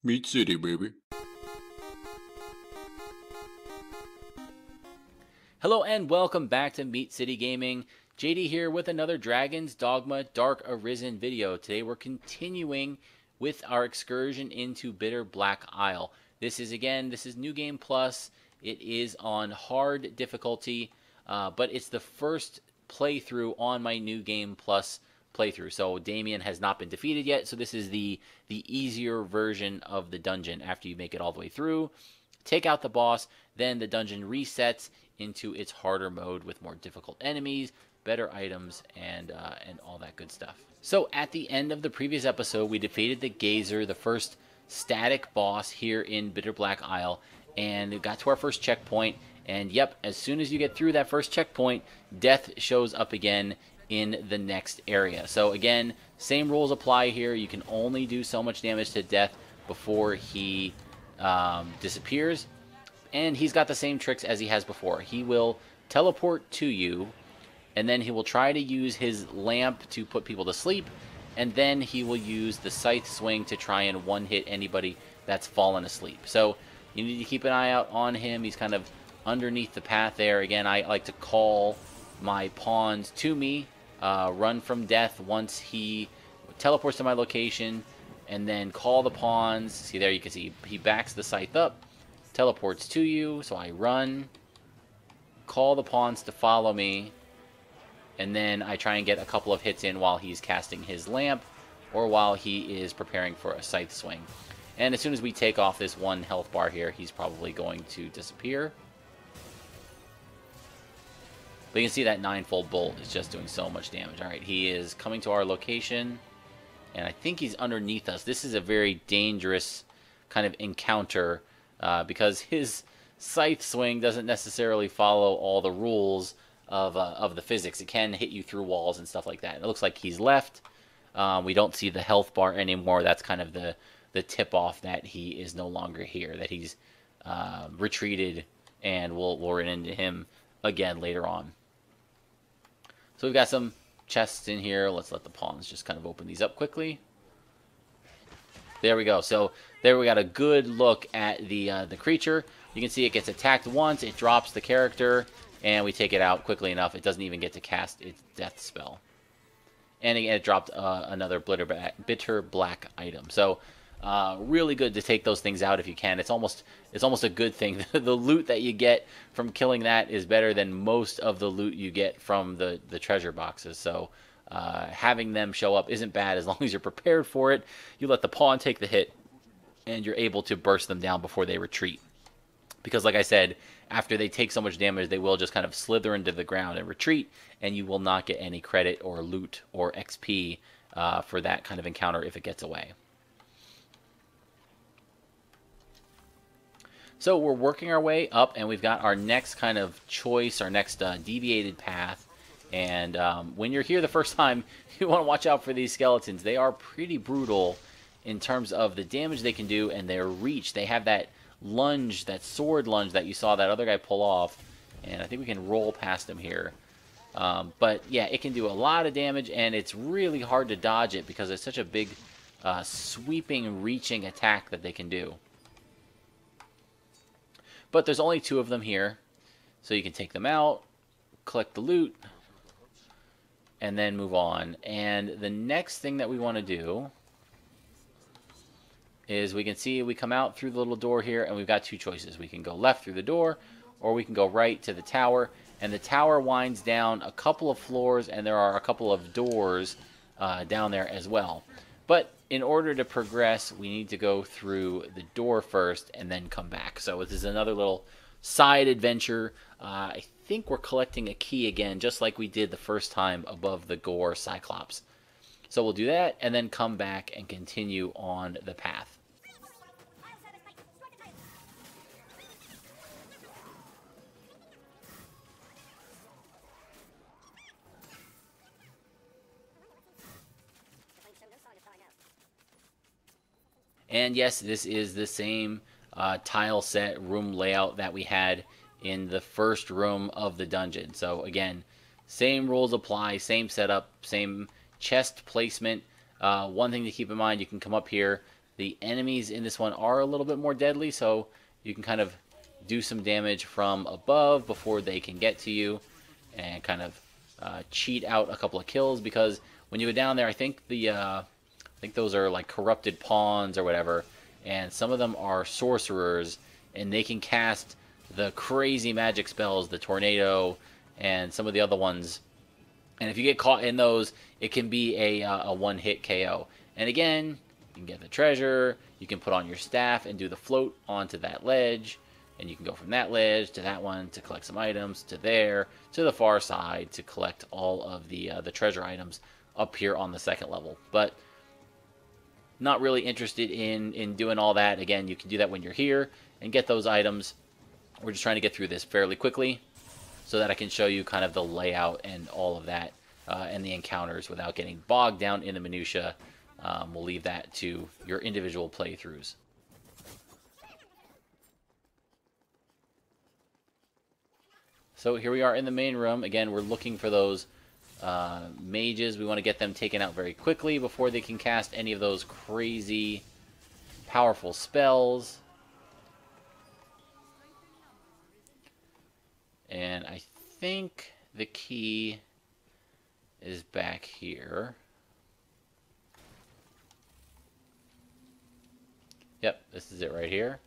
Meat City, baby. Hello and welcome back to Meat City Gaming. JD here with another Dragon's Dogma Dark Arisen video. Today we're continuing with our excursion into Bitterblack Isle. This is New Game Plus. It is on hard difficulty, but it's the first playthrough on my New Game Plus playthrough. So Damien has not been defeated yet, so this is the easier version of the dungeon after you make it all the way through. Take out the boss, then the dungeon resets into its harder mode with more difficult enemies, better items, and all that good stuff. So at the end of the previous episode, we defeated the Gazer, the first static boss here in Bitterblack Isle, and it got to our first checkpoint. And yep, as soon as you get through that first checkpoint, death shows up again in the next area. So again, same rules apply here. You can only do so much damage to death before he disappears. And he's got the same tricks as he has before. He will teleport to you, and then he will try to use his lamp to put people to sleep, and then he will use the scythe swing to try and one-hit anybody that's fallen asleep. So you need to keep an eye out on him. He's kind of underneath the path there. Again, I like to call my pawns to me, run from death once he teleports to my location, and then call the pawns. See there, you can see he backs the scythe up, teleports to you, so I run, call the pawns to follow me, and then I try and get a couple of hits in while he's casting his lamp or while he is preparing for a scythe swing. And as soon as we take off this one health bar here, he's probably going to disappear. But you can see that ninefold bolt is just doing so much damage. Alright, he is coming to our location, and I think he's underneath us. This is a very dangerous kind of encounter, because his scythe swing doesn't necessarily follow all the rules of the physics. It can hit you through walls and stuff like that. It looks like he's left. We don't see the health bar anymore. That's kind of the tip-off that he is no longer here, that he's retreated, and we'll run into him again later on. So we've got some chests in here. Let's let the pawns just kind of open these up quickly. There we go. So there we got a good look at the creature. You can see it gets attacked once, it drops the character, and we take it out quickly enough. It doesn't even get to cast its death spell. And again, it dropped another Bitterblack item. So really good to take those things out if you can. It's almost a good thing. The loot that you get from killing that is better than most of the loot you get from the treasure boxes. So having them show up isn't bad as long as you're prepared for it. You let the pawn take the hit, and you're able to burst them down before they retreat. Because like I said, after they take so much damage, they will just kind of slither into the ground and retreat, and you will not get any credit or loot or XP for that kind of encounter if it gets away. So we're working our way up, and we've got our next kind of choice, our next deviated path. And when you're here the first time, you want to watch out for these skeletons. They are pretty brutal in terms of the damage they can do and their reach. They have that lunge, that sword lunge that you saw that other guy pull off. And I think we can roll past him here. But yeah, it can do a lot of damage, and it's really hard to dodge it because it's such a big sweeping, reaching attack that they can do. But there's only 2 of them here, so you can take them out, collect the loot, and then move on. And the next thing that we want to do is we can see we come out through the little door here, and we've got 2 choices. We can go left through the door, or we can go right to the tower. And the tower winds down a couple of floors, and there are a couple of doors down there as well. But in order to progress, we need to go through the door first and then come back. So this is another little side adventure. I think we're collecting a key again, just like we did the first time above the Gore Cyclops. So we'll do that and then come back and continue on the path. And yes, this is the same tile set room layout that we had in the first room of the dungeon. So again, same rules apply, same setup, same chest placement. One thing to keep in mind, you can come up here, The enemies in this one are a little bit more deadly, so you can kind of do some damage from above before they can get to you, and kind of cheat out a couple of kills, because when you go down there, I think those are like corrupted pawns or whatever, and some of them are sorcerers, and they can cast the crazy magic spells, the tornado, and some of the other ones. And if you get caught in those, it can be a one-hit KO. And again, you can get the treasure, you can put on your staff and do the float onto that ledge, and you can go from that ledge to that one to collect some items, to there, to the far side to collect all of the treasure items up here on the second level. But not really interested in doing all that. Again, you can do that when you're here and get those items. We're just trying to get through this fairly quickly so that I can show you kind of the layout and all of that, and the encounters without getting bogged down in the minutia. We'll leave that to your individual playthroughs. So here we are in the main room. Again, we're looking for those mages. We want to get them taken out very quickly before they can cast any of those crazy powerful spells. And I think the key is back here. Yep, this is it right here.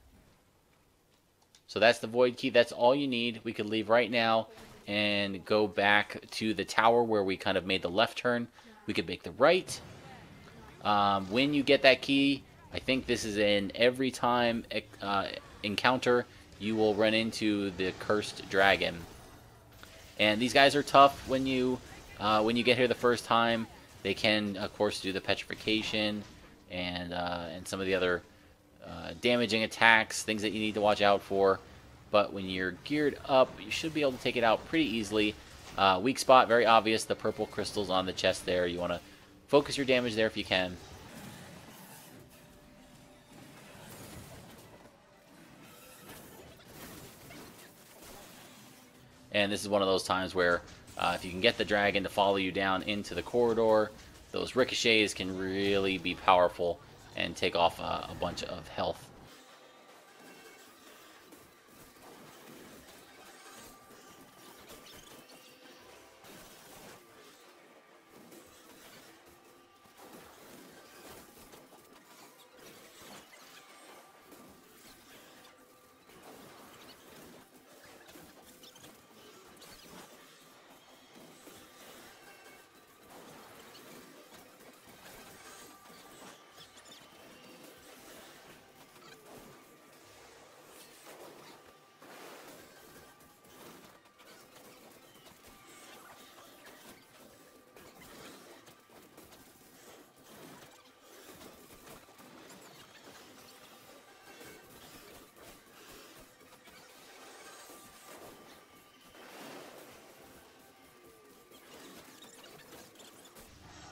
So that's the void key. That's all you need. We could leave right now and go back to the tower where we kind of made the left turn. We could make the right. When you get that key, I think this is in every time encounter, you will run into the cursed dragon. And these guys are tough when you get here the first time. They can, of course, do the petrification and some of the other damaging attacks, things that you need to watch out for. But when you're geared up, you should be able to take it out pretty easily. Weak spot, very obvious, the purple crystals on the chest there. You want to focus your damage there if you can. And this is one of those times where if you can get the dragon to follow you down into the corridor, those ricochets can really be powerful and take off a bunch of health.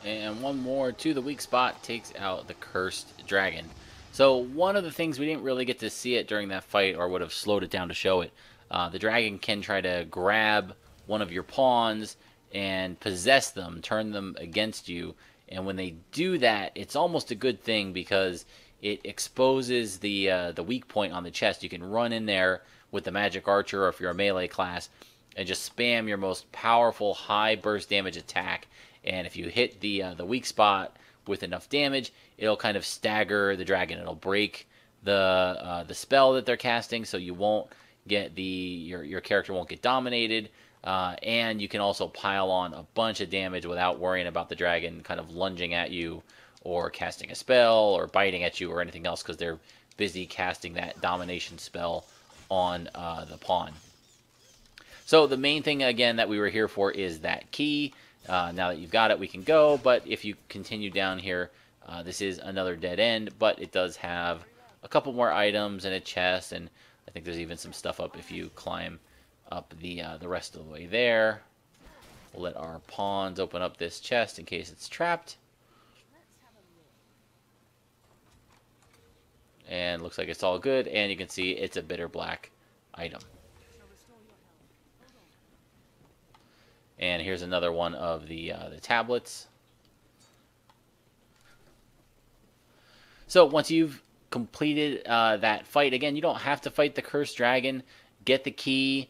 And one more to the weak spot takes out the cursed dragon. So one of the things we didn't really get to see it during that fight, or would have slowed it down to show it, the dragon can try to grab one of your pawns and possess them, turn them against you. And when they do that, it's almost a good thing because it exposes the weak point on the chest. You can run in there with the magic archer, or if you're a melee class, and just spam your most powerful high burst damage attack. And if you hit the weak spot with enough damage, it'll kind of stagger the dragon. It'll break the spell that they're casting, so you won't get your character won't get dominated. And you can also pile on a bunch of damage without worrying about the dragon kind of lunging at you or casting a spell or biting at you or anything else, because they're busy casting that domination spell on the pawn. So the main thing, again, that we were here for is that key. Now that you've got it, we can go, but if you continue down here, this is another dead end, but it does have a couple more items and a chest, and I think there's even some stuff up if you climb up the rest of the way there. We'll let our pawns open up this chest in case it's trapped. And looks like it's all good, and you can see it's a Bitterblack item. And here's another one of the tablets. So once you've completed that fight, again, you don't have to fight the cursed dragon. Get the key,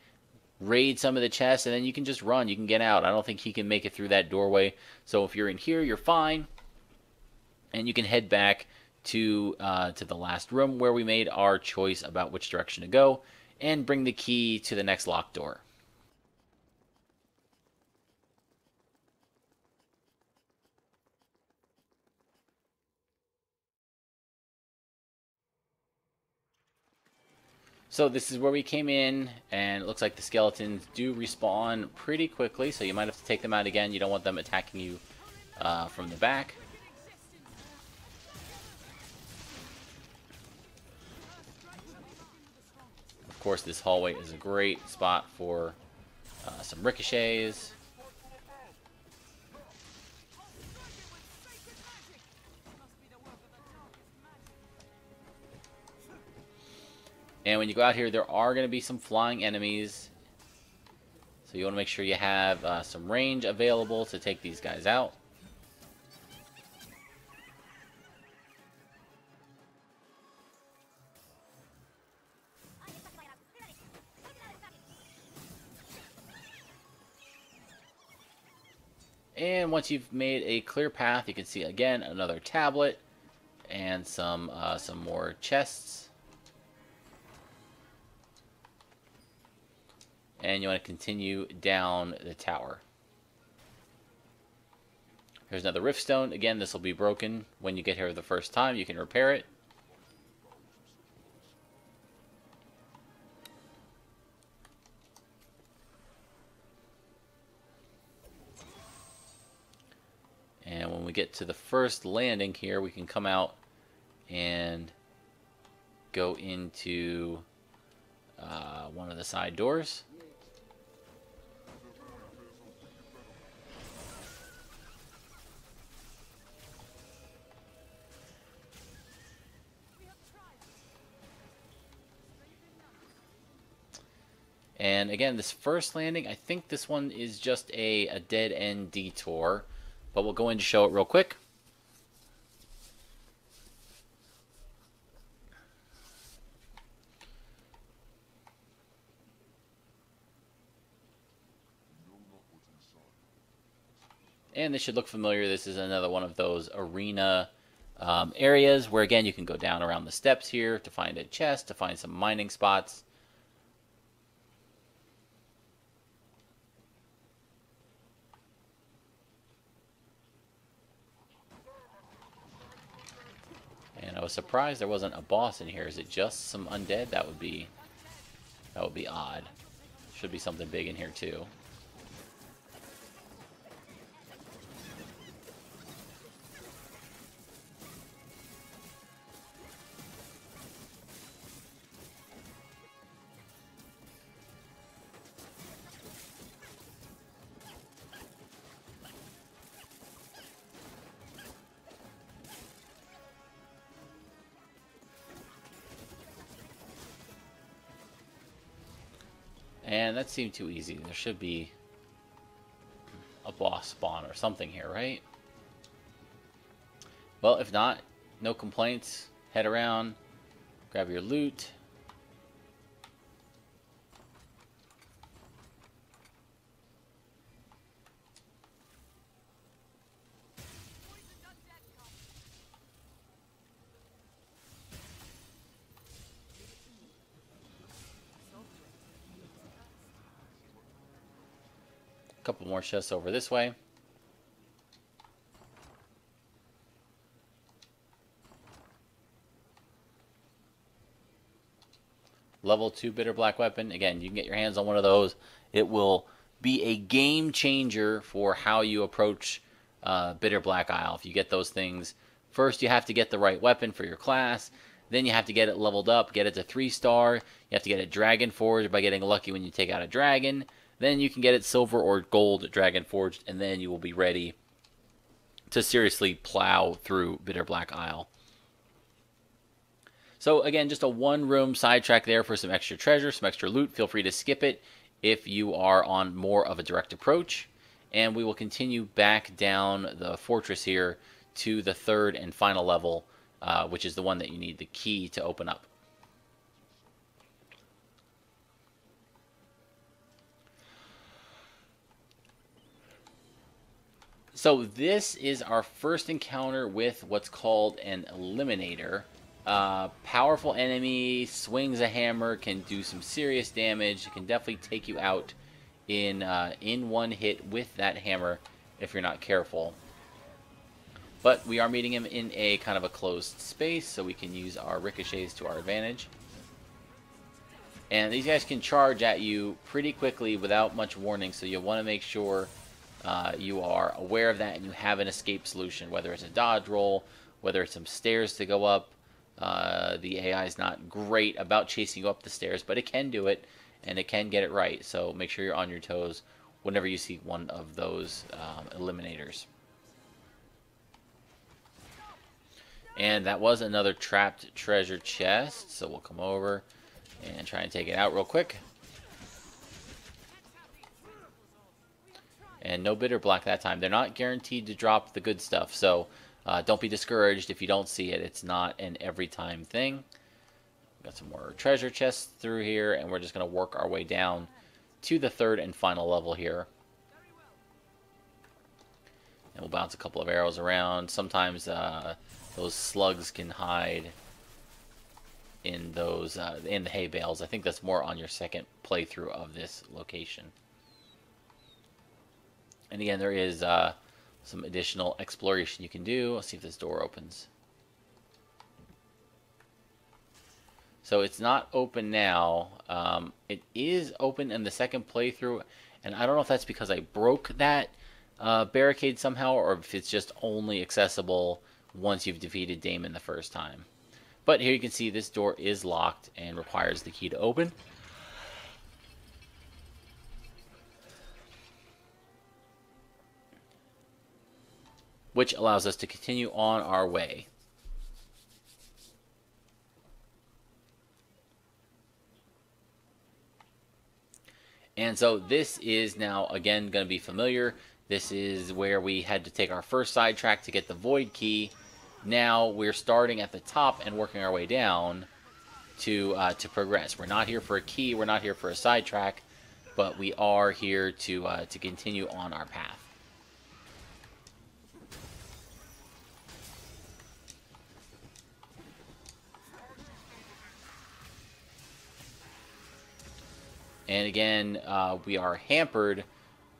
raid some of the chests, and then you can just run. You can get out. I don't think he can make it through that doorway. So if you're in here, you're fine, and you can head back to the last room where we made our choice about which direction to go, and bring the key to the next locked door. So this is where we came in, and it looks like the skeletons do respawn pretty quickly, so you might have to take them out again. You don't want them attacking you from the back. Of course, this hallway is a great spot for some ricochets. And when you go out here, there are going to be some flying enemies. So you want to make sure you have some range available to take these guys out. And once you've made a clear path, you can see again another tablet and some more chests. And you want to continue down the tower. Here's another rift stone. Again, this will be broken when you get here the first time. You can repair it. And when we get to the first landing here, we can come out and go into one of the side doors. And again, this first landing, I think this one is just a dead end detour, but we'll go in to show it real quick. And this should look familiar. This is another one of those arena areas where, again, you can go down around the steps here to find a chest, to find some mining spots. And I was surprised there wasn't a boss in here. Is it just some undead? That would be odd. Should be something big in here too. And that seemed too easy. There should be a boss spawn or something here, right? Well, if not, no complaints. Head around, grab your loot. Couple more chests over this way. Level 2 Bitterblack weapon. Again, you can get your hands on one of those. It will be a game changer for how you approach Bitterblack Isle. If you get those things, first you have to get the right weapon for your class. Then you have to get it leveled up, get it to 3-star. You have to get it Dragon Forged by getting lucky when you take out a dragon. Then you can get it silver or gold Dragon Forged, and then you will be ready to seriously plow through Bitterblack Isle. So again, just a one-room sidetrack there for some extra treasure, some extra loot. Feel free to skip it if you are on more of a direct approach. And we will continue back down the fortress here to the third and final level which is the one that you need the key to open up. So this is our first encounter with what's called an Eliminator. Powerful enemy, swings a hammer, can do some serious damage. It can definitely take you out in one hit with that hammer if you're not careful. But we are meeting him in a kind of a closed space, so we can use our ricochets to our advantage. And these guys can charge at you pretty quickly without much warning, so you want to make sure you are aware of that and you have an escape solution, whether it's a dodge roll, whether it's some stairs to go up. The AI is not great about chasing you up the stairs, but it can do it, and it can get it right, so make sure you're on your toes whenever you see one of those eliminators. And that was another trapped treasure chest, so we'll come over and try and take it out real quick. And no Bitterblack that time. They're not guaranteed to drop the good stuff, so don't be discouraged if you don't see it. It's not an every time thing. Got some more treasure chests through here, and we're just going to work our way down to the third and final level here. And we'll bounce a couple of arrows around. Sometimes those slugs can hide in those in the hay bales. I think that's more on your second playthrough of this location. And again, there is some additional exploration you can do. Let's see if this door opens. So it's not open now. It is open in the second playthrough, and I don't know if that's because I broke that barricade somehow, or if it's just only accessible once you've defeated Damon the first time. But here you can see this door is locked and requires the key to open. Which allows us to continue on our way. And so this is now, again, going to be familiar. This is where we had to take our first sidetrack to get the void key. Now we're starting at the top and working our way down to progress. We're not here for a key. We're not here for a sidetrack. But we are here to continue on our path. And again, we are hampered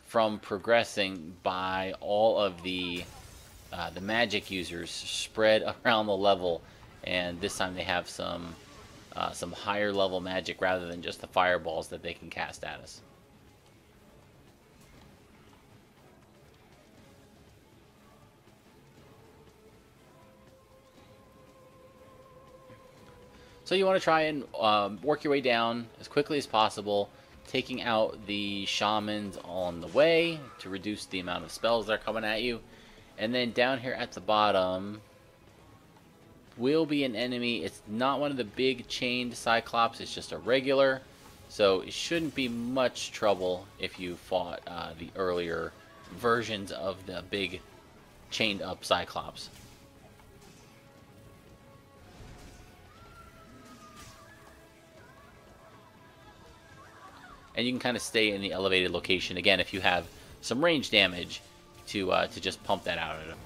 from progressing by all of the magic users spread around the level, and this time they have some higher level magic rather than just the fireballs that they can cast at us. So you want to try and work your way down as quickly as possible, taking out the shamans on the way to reduce the amount of spells that are coming at you. And then down here at the bottom will be an enemy. It's not one of the big chained Cyclops, it's just a regular. So it shouldn't be much trouble if you fought the earlier versions of the big chained up Cyclops. And you can kind of stay in the elevated location again if you have some range damage to just pump that out at him.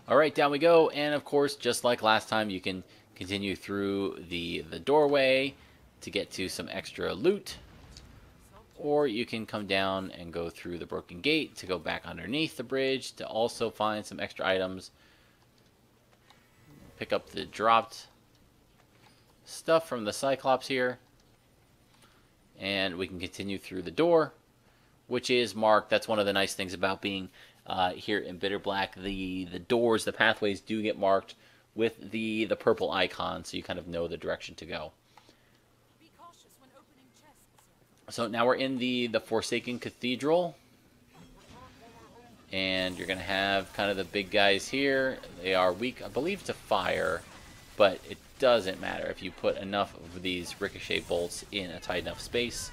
All right, down we go, and of course, just like last time, you can continue through the doorway to get to some extra loot. Or you can come down and go through the broken gate to go back underneath the bridge to also find some extra items. Pick up the dropped stuff from the Cyclops here. And we can continue through the door, which is marked. That's one of the nice things about being here in Bitterblack. The doors, the pathways do get marked with the purple icon, so you kind of know the direction to go. So now we're in the Forsaken Cathedral, And you're going to have kind of the big guys here. They are weak, I believe, to fire, but it doesn't matter if you put enough of these ricochet bolts in a tight enough space.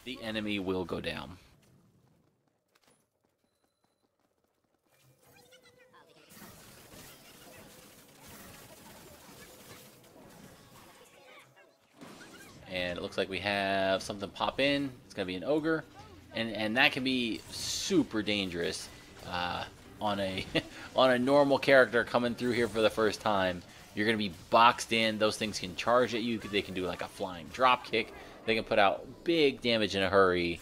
The enemy will go down. And it looks like we have something pop in. It's going to be an ogre. And that can be super dangerous on a on a normal character coming through here for the first time. You're going to be boxed in. Those things can charge at you. They can do like a flying drop kick. They can put out big damage in a hurry.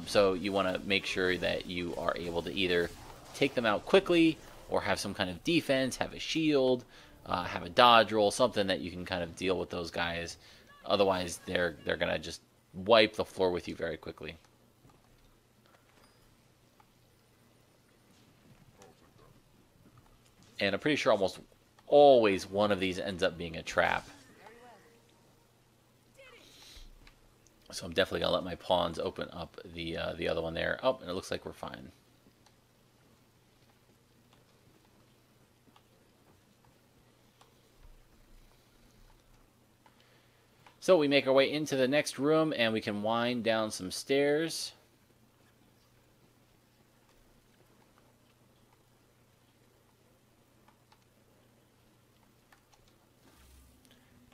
So you want to make sure that you are able to either take them out quickly or have some kind of defense, have a shield, have a dodge roll, something that you can kind of deal with those guys. Otherwise, they're going to just wipe the floor with you very quickly. And I'm pretty sure almost always one of these ends up being a trap. So I'm definitely going to let my pawns open up the other one there. Oh, and it looks like we're fine. So we make our way into the next room, and we can wind down some stairs.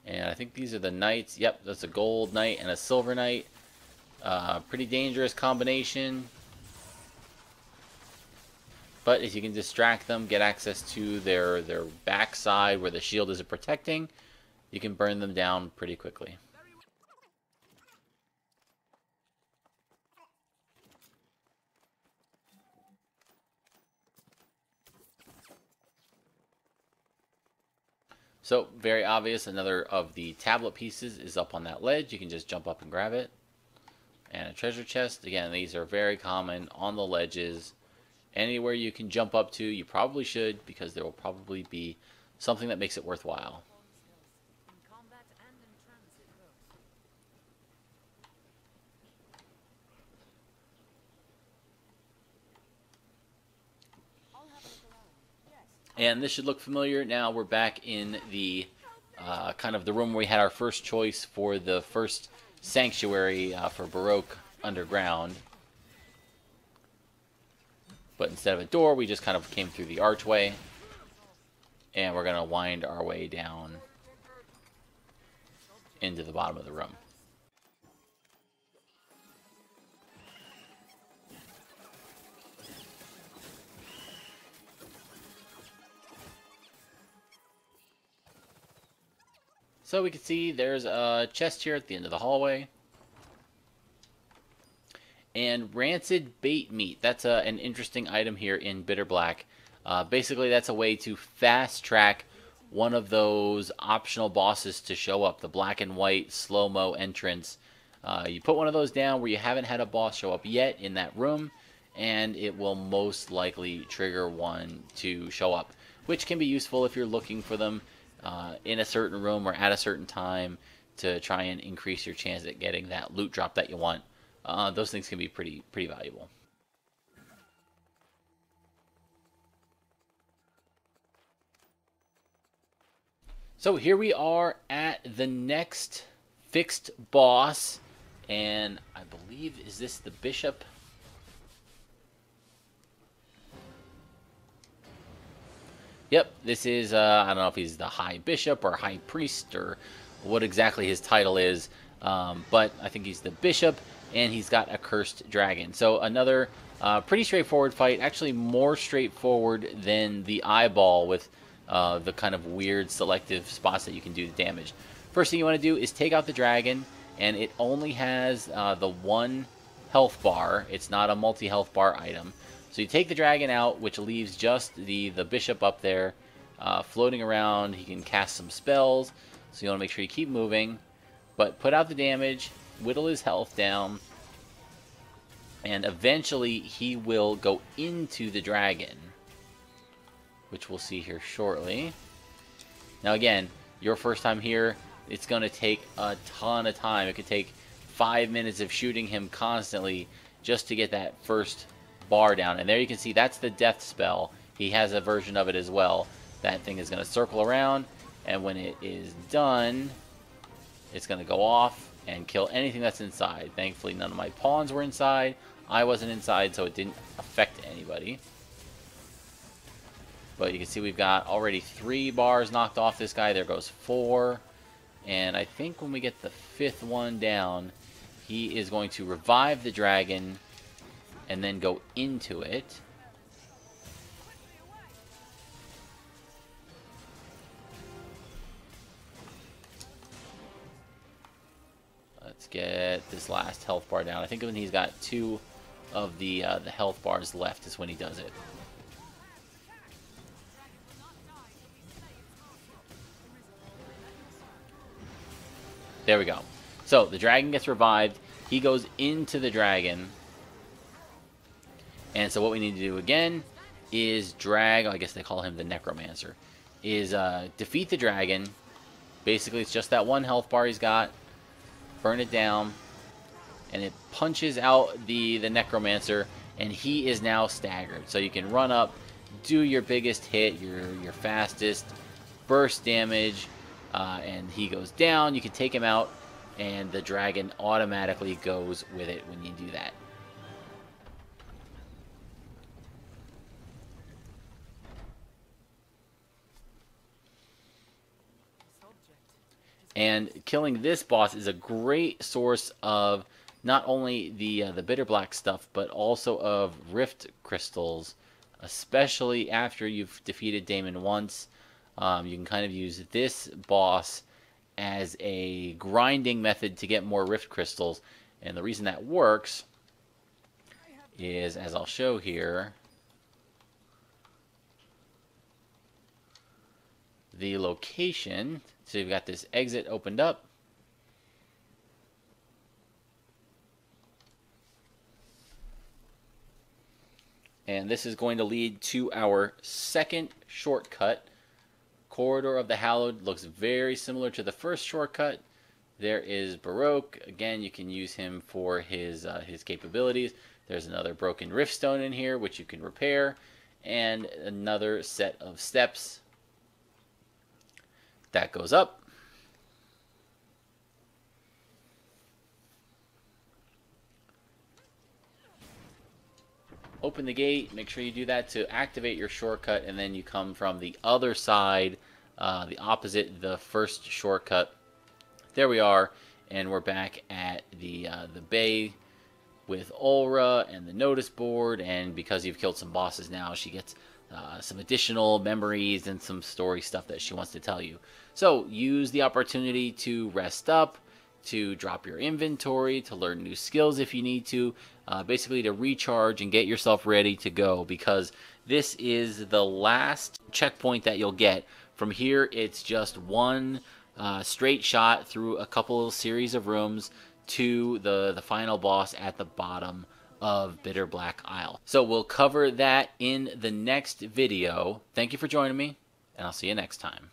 And I think these are the knights. Yep, that's a gold knight and a silver knight. Pretty dangerous combination. But if you can distract them, get access to their backside where the shield isn't protecting, you can burn them down pretty quickly. So, very obvious, another of the tablet pieces is up on that ledge. You can just jump up and grab it. And a treasure chest. Again, these are very common on the ledges. Anywhere you can jump up to, you probably should, because there will probably be something that makes it worthwhile. And this should look familiar. Now we're back in the kind of the room where we had our first choice for the first sanctuary for Baroque Underground. But instead of a door, we just kind of came through the archway. And we're going to wind our way down into the bottom of the room. So we can see there's a chest here at the end of the hallway. And rancid bait meat. That's an interesting item here in Bitterblack. Basically, that's a way to fast track one of those optional bosses to show up. The black and white slow-mo entrance. You put one of those down where you haven't had a boss show up yet in that room, and it will most likely trigger one to show up, which can be useful if you're looking for them in a certain room or at a certain time to try and increase your chance at getting that loot drop that you want. Those things can be pretty valuable. So here we are at the next fixed boss, and I believe, is this the bishop? Yep, this is, I don't know if he's the high bishop or high priest or what exactly his title is, but I think he's the bishop, and he's got a cursed dragon. So another pretty straightforward fight, actually more straightforward than the eyeball with the kind of weird selective spots that you can do the damage. First thing you want to do is take out the dragon, and it only has the one health bar. It's not a multi-health bar item. So you take the dragon out, which leaves just the bishop up there floating around. He can cast some spells, so you want to make sure you keep moving. But put out the damage, whittle his health down, and eventually he will go into the dragon, which we'll see here shortly. Now again, your first time here, it's going to take a ton of time. It could take 5 minutes of shooting him constantly just to get that first bar down. And there you can see that's the death spell. He has a version of it as well. That thing is going to circle around, and when it is done, it's going to go off and kill anything that's inside. Thankfully, none of my pawns were inside. I wasn't inside, so it didn't affect anybody. But you can see we've got already 3 bars knocked off this guy. There goes 4. And I think when we get the 5th one down, he is going to revive the dragon and then go into it. Let's get this last health bar down. I think when he's got 2 of the health bars left is when he does it. There we go. So the dragon gets revived. He goes into the dragon. And so what we need to do again is drag, I guess they call him the necromancer, is defeat the dragon. Basically, it's just that 1 health bar he's got. Burn it down. And it punches out the necromancer. And he is now staggered. So you can run up, do your biggest hit, your fastest, burst damage. And he goes down. You can take him out, and the dragon automatically goes with it when you do that. And killing this boss is a great source of not only the Bitterblack stuff, but also of Rift Crystals, especially after you've defeated Daemon once. You can kind of use this boss as a grinding method to get more Rift Crystals. And the reason that works is, as I'll show here, the location. So you've got this exit opened up. And this is going to lead to our second shortcut. Corridor of the Hallowed looks very similar to the first shortcut. There is Baroque. Again, you can use him for his capabilities. There's another broken Riftstone in here, which you can repair. And another set of steps that goes up. Open the gate, make sure you do that to activate your shortcut, and then you come from the other side, the opposite, the first shortcut. There we are, and we're back at the bay with Ulra and the notice board, and because you've killed some bosses now, she gets some additional memories and some story stuff that she wants to tell you. So use the opportunity to rest up, to drop your inventory, to learn new skills if you need to, basically to recharge and get yourself ready to go, because this is the last checkpoint that you'll get. From here, it's just one straight shot through a couple of series of rooms to the final boss at the bottom of Bitterblack Isle. So we'll cover that in the next video. Thank you for joining me, and I'll see you next time.